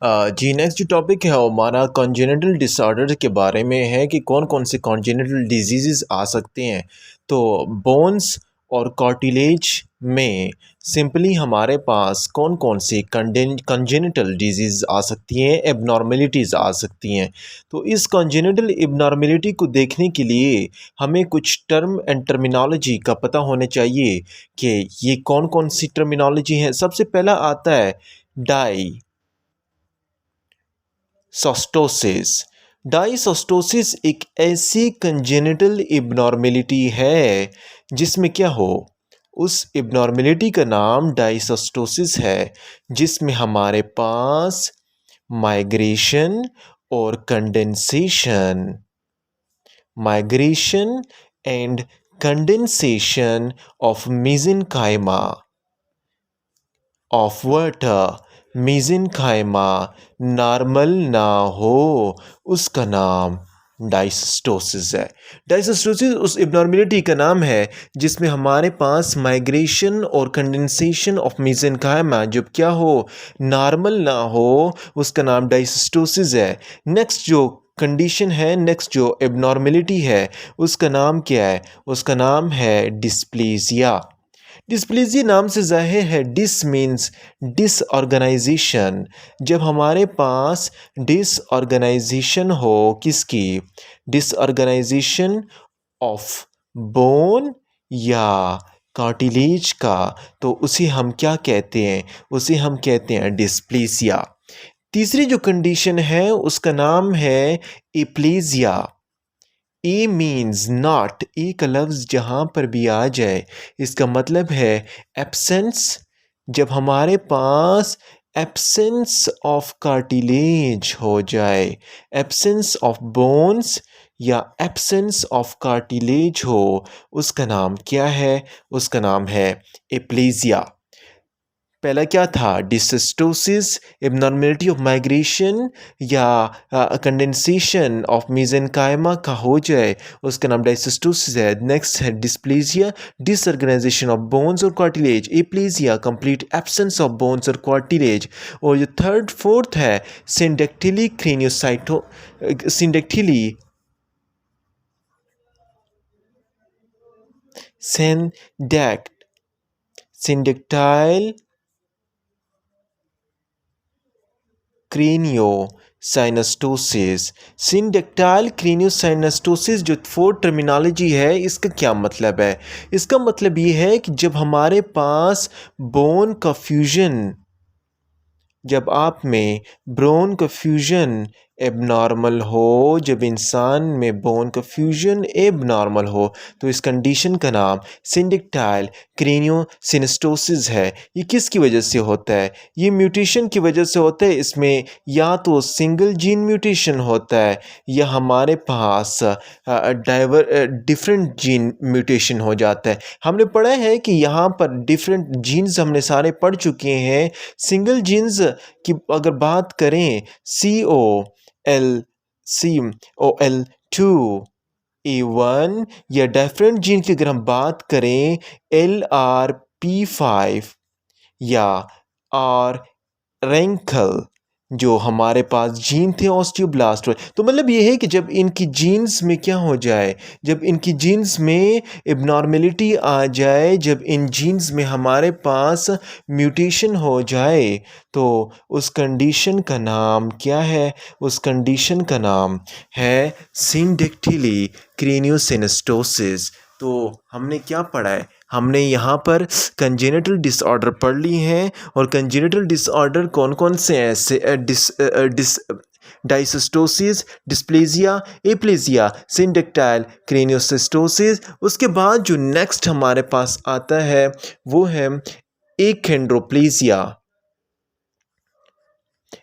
जी next जो topic है वो हमारा कॉन्जेनिटल डिसऑर्डर के बारे में है कि कौन कौन से कॉन्जेनिटल डिजीज़ आ सकते हैं। तो बोन्स और कार्टिलेज में सिंपली हमारे पास कौन कौन से कॉन्जेनिटल डिजीज़ आ सकती हैं, एबनॉर्मेलिटीज़ आ सकती हैं। तो इस कॉन्जेनिटल एबनॉर्मेलिटी को देखने के लिए हमें कुछ टर्म एंड टर्मिनोलॉजी का पता होना चाहिए कि ये कौन कौन सी टर्मिनोलॉजी है। सबसे पहला आता है डाइसोस्टोसिस। डाइसोस्टोसिस एक ऐसी कंजेनिटल इबनॉर्मेलिटी है जिसमें क्या हो, उस इबनॉर्मेलिटी का नाम डाइसोस्टोसिस है, जिसमें हमारे पास माइग्रेशन और condensation migration and condensation of mesenchyma of water mesenchyma normal ना हो, उसका नाम डाइसिस्टोसिस है। डाइसिस्टोसिस उस इबनॉर्मेलिटी का नाम है जिसमें हमारे पास माइग्रेशन और कंडेंसेशन ऑफ मेसेनकाइमा जब क्या हो, नॉर्मल ना हो, उसका नाम डाइसिस्टोसिस है। नेक्स्ट जो कंडीशन है, नेक्स्ट जो एबनॉर्मेलिटी है, उसका नाम क्या है? उसका नाम है डिस्प्लेसिया। डिस्प्लेसिया नाम से ज़ाहिर है, डिस मीन्स डिसऑर्गेनाइजेशन। जब हमारे पास डिसऑर्गेनाइजेशन हो, किसकी? डिसऑर्गेनाइजेशन ऑफ बोन या कार्टिलेज का, तो उसे हम क्या कहते हैं? उसे हम कहते हैं डिस्प्लेसिया। तीसरी जो कंडीशन है उसका नाम है एप्लेजिया। ए मीन्स नॉट, ए का लफ्ज़ जहाँ पर भी आ जाए इसका मतलब है एब्सेंस। जब हमारे पास एब्सेंस ऑफ कार्टिलेज हो जाए, एब्सेंस ऑफ बोन्स या एब्सेंस ऑफ कार्टिलेज हो, उसका नाम क्या है? उसका नाम है एप्लेजिया। पहला क्या था? डिसिस्टोसिस, एबनॉर्मेलिटी ऑफ माइग्रेशन या कंडेंसेशन ऑफ मेसेनकाइमा का हो जाए, उसका नाम डाइसिस्टोसिस है। नेक्स्ट है डिस्प्लेजिया, डिसऑर्गेनाइजेशन ऑफ बोन्स और cartilage. Aplasia, complete absence of bones और कार्टिलेज। और जो थर्ड फोर्थ है सिंडेक्टिली क्रेनियोसाइटो सिंडेक्टिली सेंडेक्ट सिंडेक्टाइल क्रेनियोसाइनस्टोसिस। सिंडेक्टाइल क्रेनियोसाइनस्टोसिस जो फोर्थ टर्मिनोलॉजी है, इसका क्या मतलब है? इसका मतलब ये है कि जब हमारे पास बोन का फ्यूजन, जब आप में बोन का फ्यूजन एबनॉर्मल हो, जब इंसान में बोन का फ्यूजन एबनॉर्मल हो, तो इस कंडीशन का नाम सिंडेक्टाइल क्रेनियोसिनस्टोसिस है। ये किसकी वजह से होता है? ये म्यूटेशन की वजह से होता है। इसमें या तो सिंगल जीन म्यूटेशन होता है या हमारे पास डिफरेंट जीन म्यूटेशन हो जाता है। हमने पढ़ा है कि यहाँ पर डिफरेंट जीन्स हमने सारे पढ़ चुके हैं। सिंगल जीन्स की अगर बात करें, COL2A1, या डिफरेंट जीन की अगर हम बात करें LRP5 या आर रैंकल, जो हमारे पास जीन थे ऑस्टियोब्लास्ट। तो मतलब ये है कि जब इनकी जीन्स में क्या हो जाए, जब इनकी जीन्स में एबनॉर्मेलिटी आ जाए, जब इन जीन्स में हमारे पास म्यूटेशन हो जाए, तो उस कंडीशन का नाम क्या है? उस कंडीशन का नाम है सिंडेक्टिली क्रेनियोसिनस्टोसिस। तो हमने क्या पढ़ा है? हमने यहाँ पर कंजेनिटल डिसऑर्डर पढ़ ली हैं। और कंजेनिटल डिसऑर्डर कौन कौन से हैं? ऐसे डाइसिस्टोसिस, डिस्प्लेजिया, एप्लेजिया, सिंडेक्टाइल क्रेनियोसिस्टोसिस। उसके बाद जो नेक्स्ट हमारे पास आता है वो है एकेंड्रोप्लेजिया।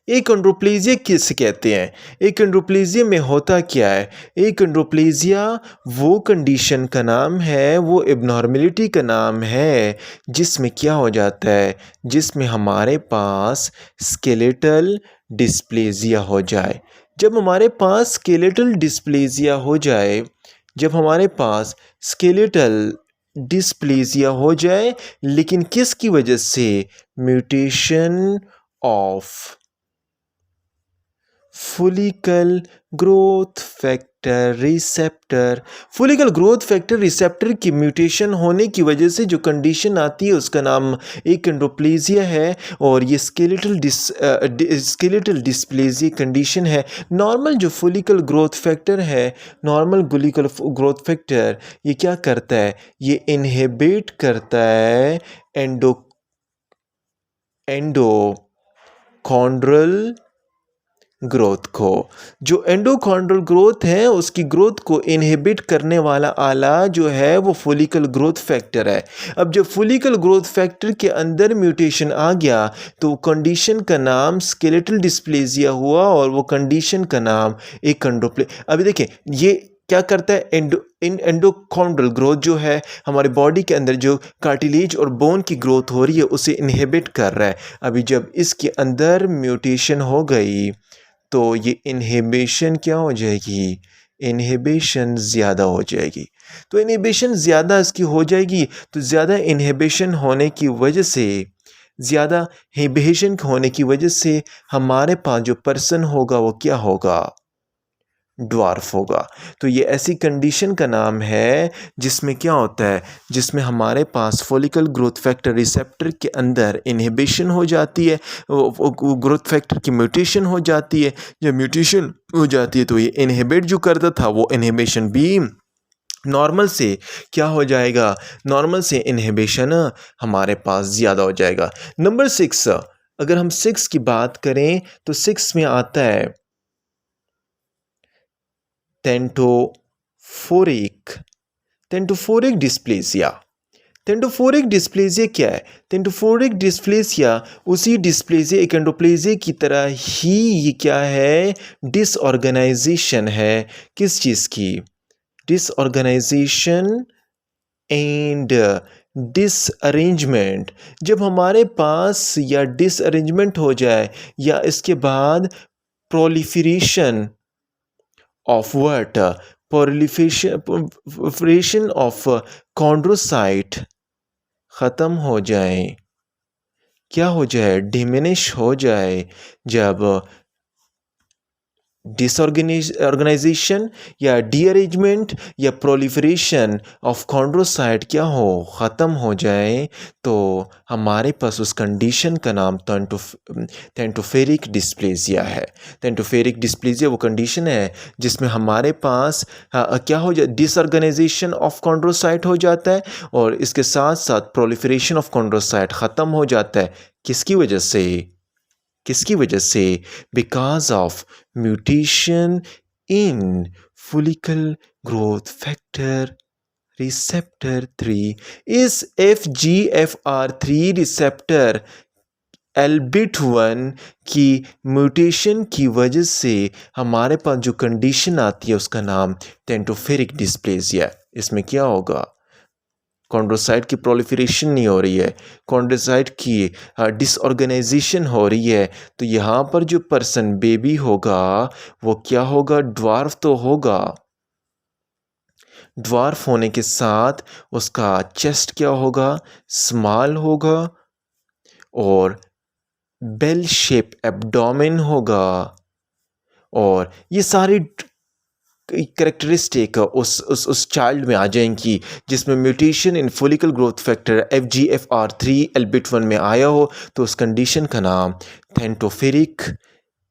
एकोंड्रोप्लेजिया किसे कहते हैं? एकोंड्रोप्लेजिया में होता क्या है? एकोंड्रोप्लेजिया वो कंडीशन का नाम है, वो एबनॉर्मेलिटी का नाम है जिसमें क्या हो जाता है, जिसमें हमारे पास स्केलेटल डिस्प्लेजिया हो जाए। जब हमारे पास स्केलेटल डिस्प्लेजिया हो जाए, जब हमारे पास स्केलेटल डिस्प्लेजिया हो जाए, लेकिन किसकी वजह से? Mutation of follicle growth factor receptor. Follicle growth factor receptor की म्यूटेशन होने की वजह से जो कंडीशन आती है उसका नाम एकेंड्रोप्लेजिया है और ये स्केलेटल डिस्प्लेजिया कंडीशन है। नॉर्मल जो फॉलिकल ग्रोथ फैक्टर है, नॉर्मल फॉलिकल ग्रोथ फैक्टर ये क्या करता है, ये इनहिबिट करता है एंडोकॉन्ड्रल ग्रोथ को। जो एंडोकॉन्ड्रल ग्रोथ है उसकी ग्रोथ को इनहिबिट करने वाला आला जो है वो फॉलिकल ग्रोथ फैक्टर है। अब जब फॉलिकल ग्रोथ फैक्टर के अंदर म्यूटेशन आ गया तो कंडीशन का नाम स्केलेटल डिस्प्लेजिया हुआ और वो कंडीशन का नाम एकेंड्रोप्ले। अभी देखें ये क्या करता है, एंडोकॉन्ड्रल ग्रोथ जो है हमारे बॉडी के अंदर जो कार्टिलेज और बोन की ग्रोथ हो रही है उसे इनहिबिट कर रहा है। अभी जब इसके अंदर म्यूटेशन हो गई तो ये इनहिबिशन क्या हो जाएगी, इनहिबिशन ज़्यादा हो जाएगी। तो इनहिबिशन ज़्यादा इसकी हो जाएगी तो ज़्यादा इनहिबिशन होने की वजह से, ज़्यादा इनहिबिशन होने की वजह से हमारे पास जो पर्सन होगा वो क्या होगा, ड्वार्फ होगा। तो ये ऐसी कंडीशन का नाम है जिसमें क्या होता है, जिसमें हमारे पास फॉलिकल ग्रोथ फैक्टर रिसेप्टर के अंदर इनहिबिशन हो जाती है, ग्रोथ फैक्टर की म्यूटेशन हो जाती है। जब म्यूटेशन हो जाती है तो ये इनहिबिट जो करता था वो इनहिबिशन भी नॉर्मल से क्या हो जाएगा, नॉर्मल से इनहिबिशन हमारे पास ज़्यादा हो जाएगा। नंबर 6, अगर हम 6 की बात करें तो 6 में आता है टेंटोफोरिक डिस्प्लेसिया। टेंटोफोरिक डिस्प्लेसिया क्या है, टेंटोफोरिक डिस्प्लेसिया उसी डिस्प्लेसिया एकेंड्रोप्लेजिया की तरह ही ये क्या है, डिसऑर्गेनाइजेशन है। किस चीज़ की, डिसऑर्गेनाइजेशन एंड डिसअरेंजमेंट। जब हमारे पास या डिसअरेंजमेंट हो जाए या इसके बाद proliferation of what, proliferation of chondrocyte ख़त्म हो जाए, क्या हो जाए, डिमिनिश हो जाए। जब डिसऑर्गेनाइजेशन या डीअरेंजमेंट या प्रोलिफरेशन ऑफ कॉन्ड्रोसाइट क्या हो, ख़त्म हो जाए तो हमारे पास उस कंडीशन का नाम टेंटोफेरिक डिस्प्लेजिया है। टेंटोफेरिक डिस्प्लेजिया वो कंडीशन है जिसमें हमारे पास क्या हो जाए, डिसऑर्गेनाइजेशन ऑफ कॉन्ड्रोसाइट हो जाता है और इसके साथ साथ प्रोलिफरेशन ऑफ कॉन्ड्रोसाइट ख़त्म हो जाता है। किसकी वजह से, किसकी वजह से, because of mutation in follicle growth factor receptor 3। इस FGFR3 रिसेप्टर एल्बिट-1 की म्यूटेशन की वजह से हमारे पास जो कंडीशन आती है उसका नाम टेंटोफेरिक डिस्प्लेजिया। इसमें क्या होगा, कॉन्ड्रोसाइट की प्रोलिफरेशन नहीं हो रही है, कॉन्ड्रोसाइट की डिसऑर्गेनाइजेशन हो रही है। तो यहाँ पर जो पर्सन बेबी होगा वो क्या होगा, ड्वार्फ तो होगा। ड्वार्फ होने के साथ उसका चेस्ट क्या होगा, स्मॉल होगा और बेल शेप एब्डोमेन होगा। और ये सारी करेक्टरिस्टिक उस चाइल्ड में आ जाएंगी जिसमें mutation in follicle growth factor FGFR3 एल्बिट-1 में आया हो, तो उस कंडीशन का नाम टेंटोफेरिक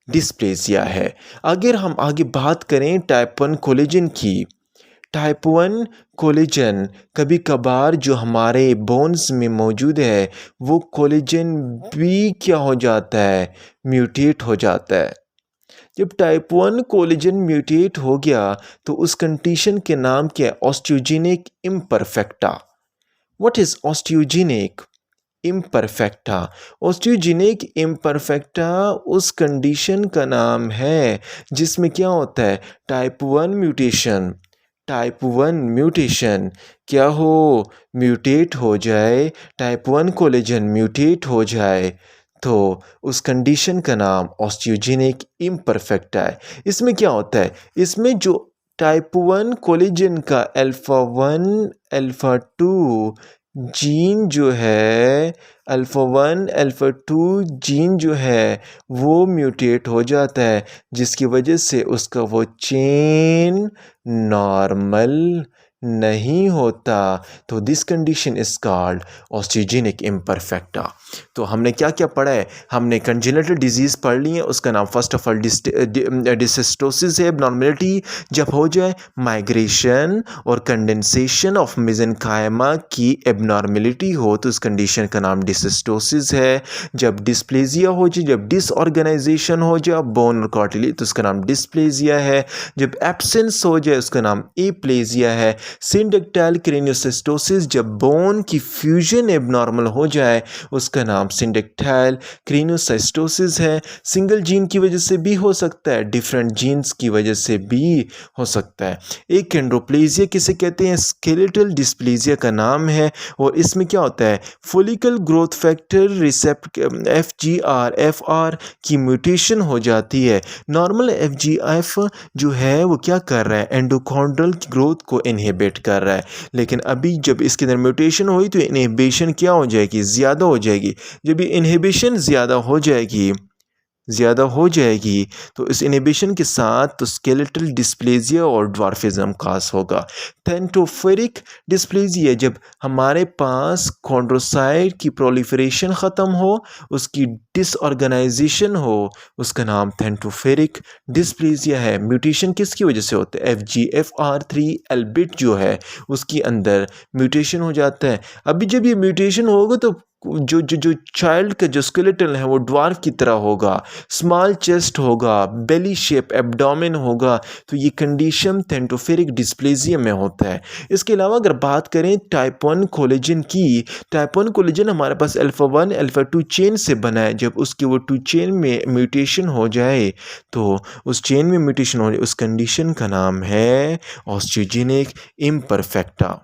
डिस्प्लेसिया है। अगर हम आगे बात करें टाइप 1 कोलेजन की, टाइप 1 कोलेजन कभी कभार जो हमारे बोन्स में मौजूद है वो कोलेजन भी क्या हो जाता है, म्यूटेट हो जाता है। जब टाइप 1 कोलेजन म्यूटेट हो गया तो उस कंडीशन के नाम क्या है, osteogenic imperfecta. What is osteogenic imperfecta? Osteogenic imperfecta उस कंडीशन का नाम है जिसमें क्या होता है, टाइप 1 म्यूटेशन, टाइप 1 म्यूटेशन क्या हो, म्यूटेट हो जाए, टाइप 1 कोलेजन म्यूटेट हो जाए तो उस कंडीशन का नाम ऑस्टियोजेनिक इम्परफेक्टा है। इसमें क्या होता है, इसमें जो टाइप 1 कोलेजन का अल्फ़ा 1 अल्फ़ा 2 जीन जो है अल्फ़ा 1 अल्फ़ा 2 जीन जो है वो म्यूटेट हो जाता है, जिसकी वजह से उसका वो चेन नॉर्मल नहीं होता। तो this condition is called osteogenic imperfecta. तो हमने क्या क्या पढ़ा है? हमने कंजेनिटल डिजीज़ पढ़ ली है, उसका नाम फर्स्ट ऑफ ऑल डिसिस्टोसिस है। एबनॉर्मेलिटी जब हो जाए, माइग्रेशन और कंडेंसेशन ऑफ मेसेनकाइमा की एबनॉर्मेलिटी हो तो उस कंडीशन का नाम डिसिस्टोसिस है। जब डिस्प्लेजिया हो जाए, जब डिसऑर्गेनाइजेशन हो जाए बोन और कार्टिलेज तो उसका नाम डिस्प्लेजिया है। जब एब्सेंस हो जाए उसका नाम एप्लेजिया है। सिंडेक्टाइल क्रेनियोसिस्टोसिस जब बोन की फ्यूजन एबनॉर्मल हो जाए उसका नाम सिंडेक्टाइल क्रेनियोसिस्टोसिस है। सिंगल जीन की वजह से भी हो सकता है, डिफरेंट जीन्स की वजह से भी हो सकता है। एक कैंड्रोप्लेजिया किसे कहते हैं? स्केलेटल डिस्प्लेजिया का नाम है। और इसमें क्या होता है? Follicle growth factor receptor FGFR की म्यूटेशन हो जाती है। नॉर्मल FGF जो है वो क्या कर रहा है? एंडोकॉन्ड्रल ग्रोथ को इनहिबिट कर रहा है। लेकिन अभी जब इसके अंदर म्यूटेशन हुई तो इनहिबिशन क्या हो जाएगी? ज़्यादा हो जाएगी। जब ये इनहिबिशन ज़्यादा हो जाएगी तो इस इनहिबिशन के साथ तो स्केलेटल डिस्प्लेजिया और ड्वार्फिज्म खास होगा। थैलेटोफेरिक डिस्प्लेजिया जब हमारे पास कॉन्ड्रोसाइट की प्रोलिफरेशन ख़त्म हो, उसकी डिसऑर्गेनाइजेशन हो, उसका नाम थैलेटोफेरिक डिस्प्लेजिया है। म्यूटेशन किसकी वजह से होता है? FGFR3 एल्बिट जो है उसके अंदर म्यूटेशन हो जाता है। अभी जब ये म्यूटेशन होगा तो जो चाइल्ड का जो स्केलेटन है वो ड्वार्फ की तरह होगा, स्मॉल चेस्ट होगा, बेली शेप एब्डोमेन होगा। तो ये कंडीशन थैलेटोफेरिक डिस्प्लेजिया में होता है। इसके अलावा अगर बात करें टाइप 1 कोलेजन की, टाइप 1 कोलेजन हमारे पास अल्फ़ा 1 अल्फ़ा 2 चेन से बना है। जब उसकी वो 2 चेन में म्यूटेशन हो जाए तो उस चेन में म्यूटेशन हो जाए उस कंडीशन का नाम है ऑस्टियोजेनिक इम्परफेक्टा।